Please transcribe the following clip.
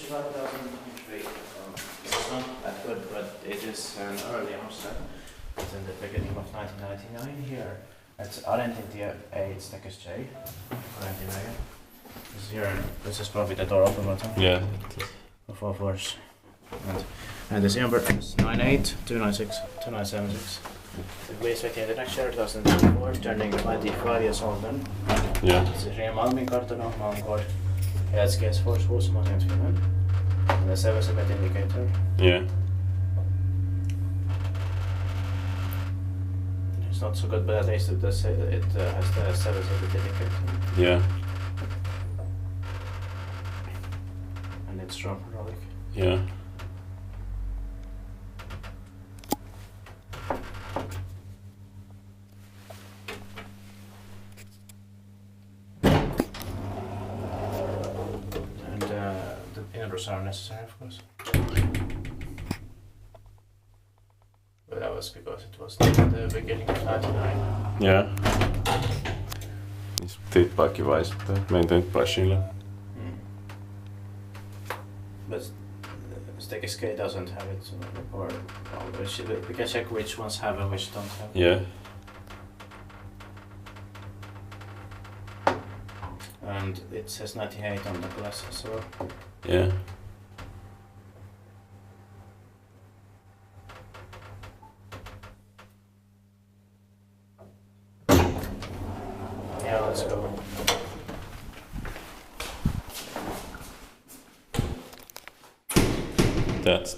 2003. It's not that good, but it is an early Amsler. It's in the beginning of 1999 here. It's Arentitie 8 Stekes J. Arentitie. This here. This is probably the door open button. Yeah. Of 4 floors. And the number is 98296297. We expecting the next year 2004, turning 25 years old then. Yeah. This is Malminkartano, Malminkartano. Helsinki Force Force modernized Finland. And the 7-second indicator. Yeah. It's not so good, but at least it does say that it has the 7-second indicator. Yeah. And it's strong hydraulic. Yeah. The inputs are necessary, of course. But that was because it was the beginning of 99. Yeah. Niissä tippaakin maintained brushilla. But Stekes K doesn't have it, so, or we can check which ones have and which don't have. Yeah. And it says 98 on the glass as well. Yeah. Yeah, let's go. That's